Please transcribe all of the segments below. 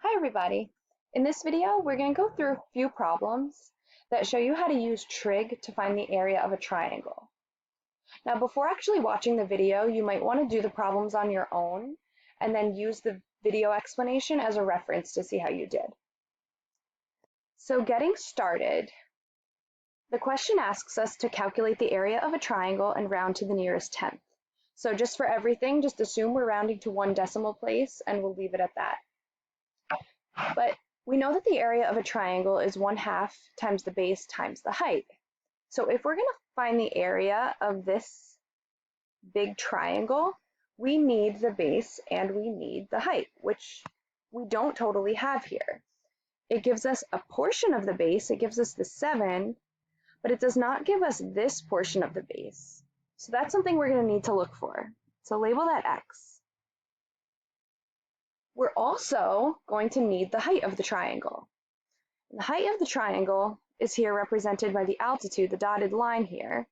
Hi everybody! In this video, we're going to go through a few problems that show you how to use trig to find the area of a triangle. Now, before actually watching the video, you might want to do the problems on your own and then use the video explanation as a reference to see how you did. So getting started, the question asks us to calculate the area of a triangle and round to the nearest tenth. So just for everything, just assume we're rounding to one decimal place and we'll leave it at that. But we know that the area of a triangle is 1/2 times the base times the height. So if we're going to find the area of this big triangle, we need the base and we need the height, which we don't totally have here. It gives us a portion of the base, it gives us the 7, but it does not give us this portion of the base. So that's something we're going to need to look for. So label that X. We're also going to need the height of the triangle. And the height of the triangle is here represented by the altitude, the dotted line here,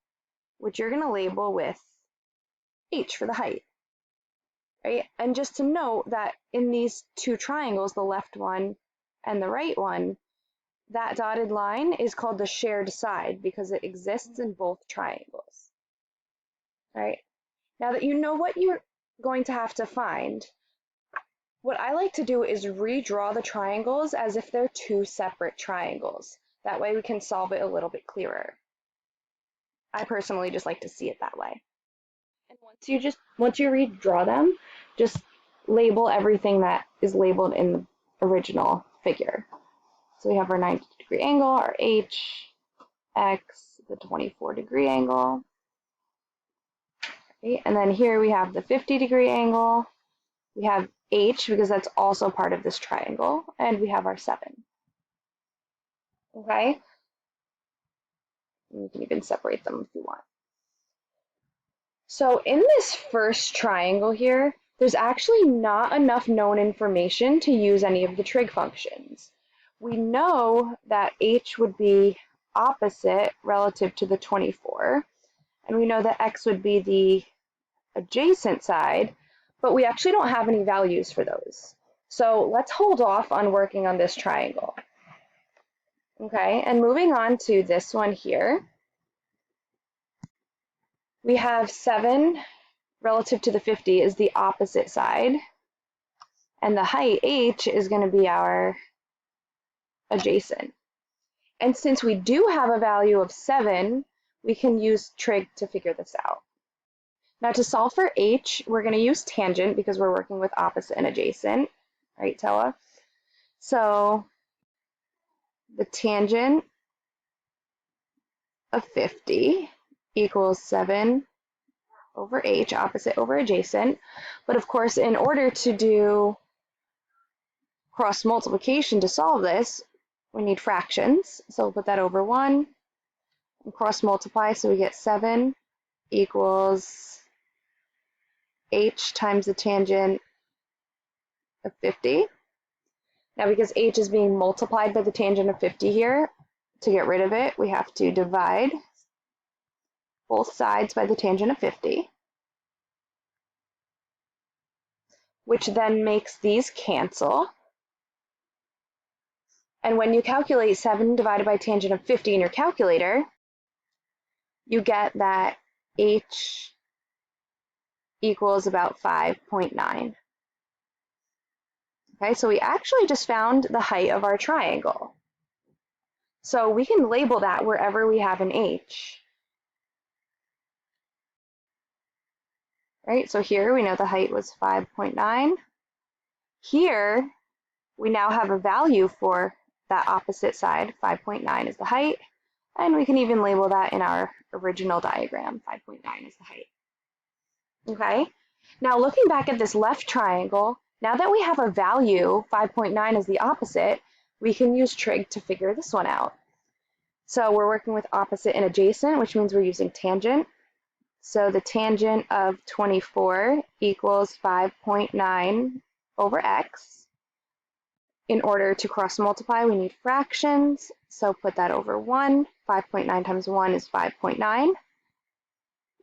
which you're going to label with h for the height. Right? And just to note that in these two triangles, the left one and the right one, that dotted line is called the shared side because it exists in both triangles. Right? Now that you know what you're going to have to find, what I like to do is redraw the triangles as if they're two separate triangles. That way we can solve it a little bit clearer. I personally just like to see it that way. And once you redraw them, just label everything that is labeled in the original figure. So we have our 90-degree angle, our h, x, the 24-degree angle. Okay, and then here we have the 50-degree angle. We have h because that's also part of this triangle, and we have our 7. Okay? And you can even separate them if you want. So in this first triangle here, there's actually not enough known information to use any of the trig functions. We know that h would be opposite relative to the 24, and we know that x would be the adjacent side, but we actually don't have any values for those. So let's hold off on working on this triangle. Okay, and moving on to this one here, we have 7 relative to the 50 is the opposite side, and the height h is going to be our adjacent. And since we do have a value of 7, we can use trig to figure this out. Now to solve for h, we're going to use tangent because we're working with opposite and adjacent, right, Toa? So the tangent of 50 equals 7 over h, opposite over adjacent. But of course, in order to do cross multiplication to solve this, we need fractions. So we'll put that over 1 and cross multiply, so we get 7 equals h times the tangent of 50. Now because h is being multiplied by the tangent of 50 here, to get rid of it, we have to divide both sides by the tangent of 50, which then makes these cancel. And when you calculate 7 divided by tangent of 50 in your calculator, you get that h equals about 5.9. Okay, so we actually just found the height of our triangle. So we can label that wherever we have an h. Right, so here we know the height was 5.9. Here we now have a value for that opposite side. 5.9 is the height, and we can even label that in our original diagram. 5.9 is the height. Okay, now looking back at this left triangle, now that we have a value, 5.9 is the opposite, we can use trig to figure this one out. So we're working with opposite and adjacent, which means we're using tangent. So the tangent of 24 equals 5.9 over x. In order to cross multiply, we need fractions. So put that over 1. 5.9 times 1 is 5.9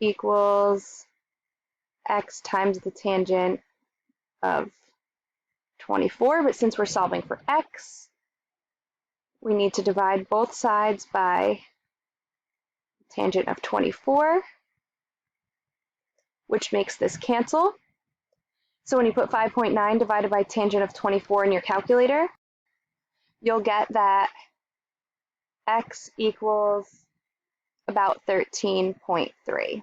equals x times the tangent of 24, but since we're solving for x, we need to divide both sides by tangent of 24, which makes this cancel. So when you put 5.9 divided by tangent of 24 in your calculator, you'll get that x equals about 13.3.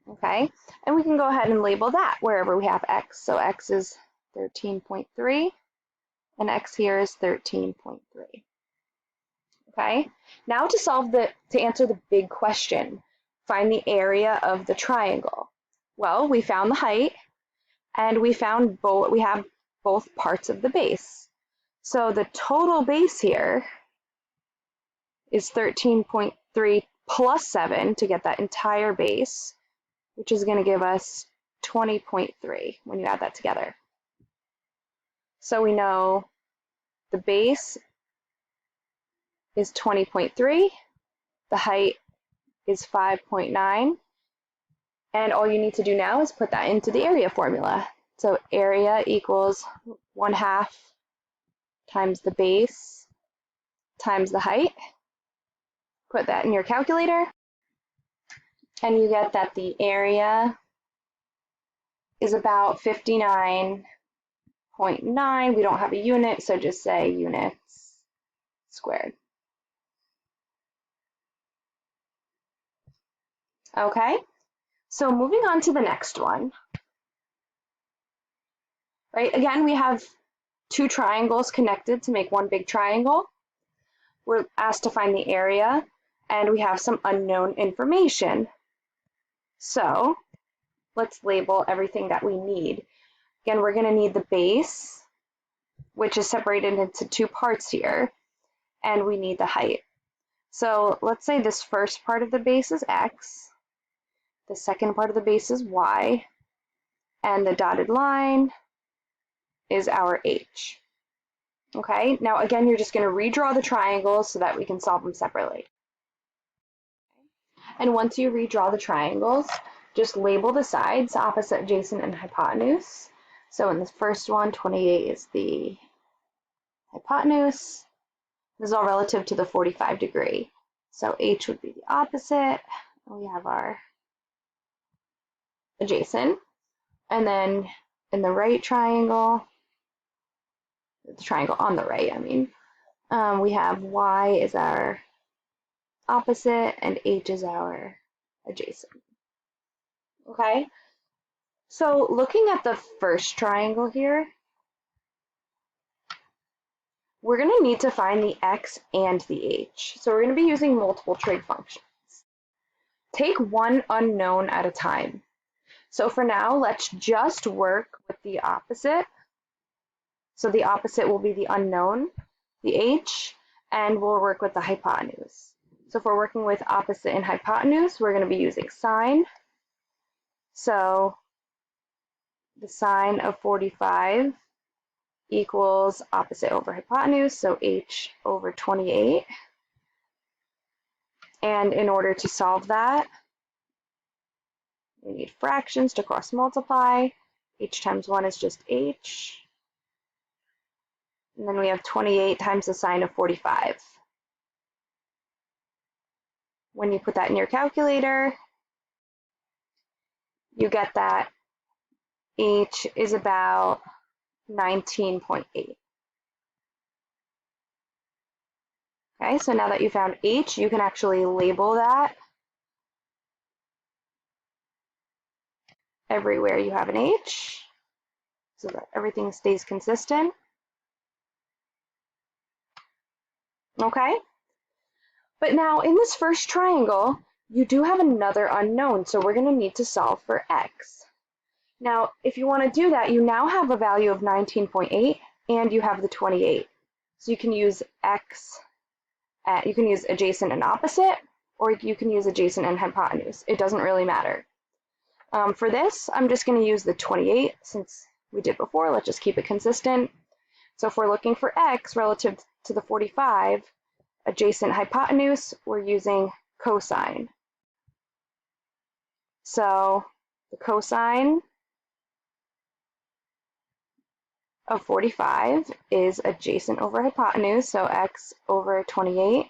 Okay, and we can go ahead and label that wherever we have x. So x is 13.3, and x here is 13.3. Okay, now to answer the big question, find the area of the triangle. Well, we found the height, and we have both parts of the base. So the total base here is 13.3 plus 7 to get that entire base, which is going to give us 20.3 when you add that together. So we know the base is 20.3, the height is 5.9, and all you need to do now is put that into the area formula. So area equals 1/2 times the base times the height. Put that in your calculator, and you get that the area is about 59.9. We don't have a unit, so just say units squared. Okay, so moving on to the next one. Right, again, we have two triangles connected to make one big triangle. We're asked to find the area, and we have some unknown information. So let's label everything that we need. Again, we're going to need the base, which is separated into two parts here, and we need the height. So let's say this first part of the base is x, the second part of the base is y, and the dotted line is our h. Okay, now again, you're just going to redraw the triangles so that we can solve them separately. And once you redraw the triangles, just label the sides, opposite, adjacent, and hypotenuse. So in this first one, 28 is the hypotenuse. This is all relative to the 45 degree. So h would be the opposite. And we have our adjacent. And then in the right triangle, the triangle on the right, we have y is our opposite and h is our adjacent. Okay, so looking at the first triangle here, we're going to need to find the x and the h. So we're going to be using multiple trig functions. Take one unknown at a time. So for now, let's just work with the opposite. So the opposite will be the unknown, the h, and we'll work with the hypotenuse. So if we're working with opposite and hypotenuse, we're going to be using sine. So the sine of 45 equals opposite over hypotenuse, so h over 28. And in order to solve that, we need fractions to cross multiply. H times 1 is just h. And then we have 28 times the sine of 45. When you put that in your calculator, you get that h is about 19.8. Okay, so now that you found h, you can actually label that everywhere you have an h, so that everything stays consistent. Okay, but now in this first triangle, you do have another unknown, so we're going to need to solve for x. Now, if you want to do that, you now have a value of 19.8, and you have the 28. So you can use x, you can use adjacent and opposite, or you can use adjacent and hypotenuse. It doesn't really matter. For this, I'm just going to use the 28, since we did before. Let's just keep it consistent. So if we're looking for x relative to the 45, adjacent hypotenuse, we're using cosine. So the cosine of 45 is adjacent over hypotenuse, so x over 28.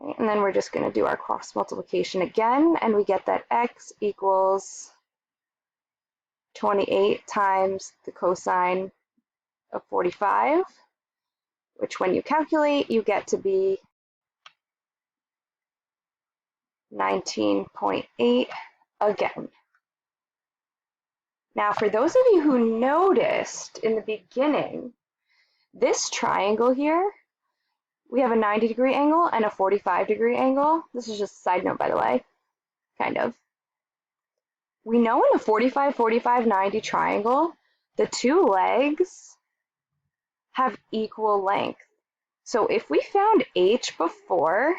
Okay, and then we're just going to do our cross multiplication again, and we get that x equals 28 times the cosine of 45, which when you calculate, you get to be 19.8 again. Now, for those of you who noticed in the beginning, this triangle here, we have a 90-degree angle and a 45-degree angle. This is just a side note, by the way, kind of. We know in a 45, 45, 90 triangle, the two legs have equal length. So if we found h before,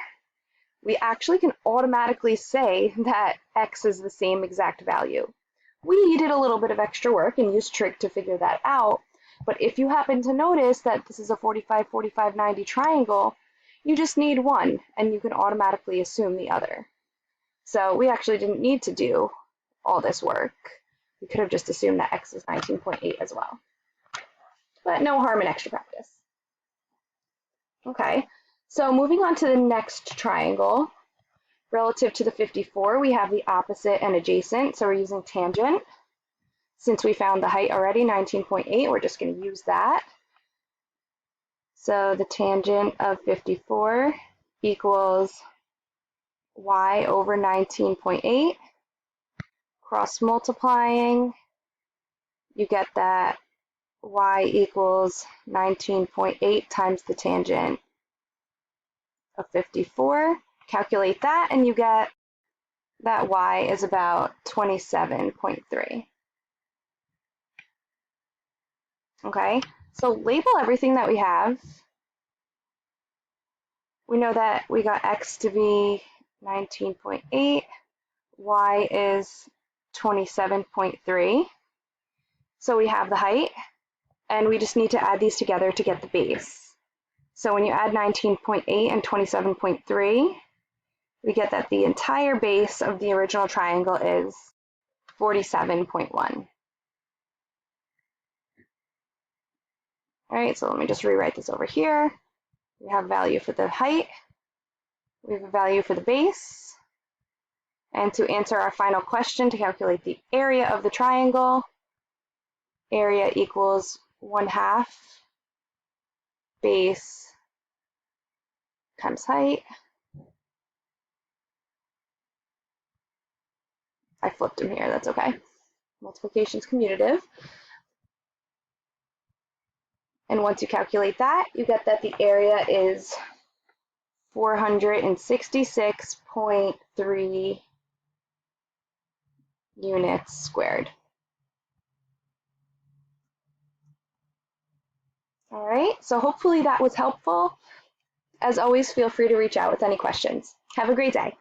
we actually can automatically say that x is the same exact value. We did a little bit of extra work and used trig to figure that out, but if you happen to notice that this is a 45, 45, 90 triangle, you just need one, and you can automatically assume the other. So we actually didn't need to do all this work. We could have just assumed that x is 19.8 as well. But no harm in extra practice. Okay, so moving on to the next triangle. Relative to the 54, we have the opposite and adjacent, so we're using tangent. Since we found the height already, 19.8, we're just going to use that. So the tangent of 54 equals y over 19.8. Cross multiplying, you get that y equals 19.8 times the tangent of 54. Calculate that, and you get that y is about 27.3. Okay, so label everything that we have. We know that we got x to be 19.8, y is 27.3. So we have the height, and we just need to add these together to get the base. So when you add 19.8 and 27.3, we get that the entire base of the original triangle is 47.1. All right, so let me just rewrite this over here. We have a value for the height. We have a value for the base. And to answer our final question, to calculate the area of the triangle, area equals 1/2 base times height. I flipped them here, that's okay. Multiplication is commutative. And once you calculate that, you get that the area is 466.3 units squared. All right, so hopefully that was helpful. As always, feel free to reach out with any questions. Have a great day.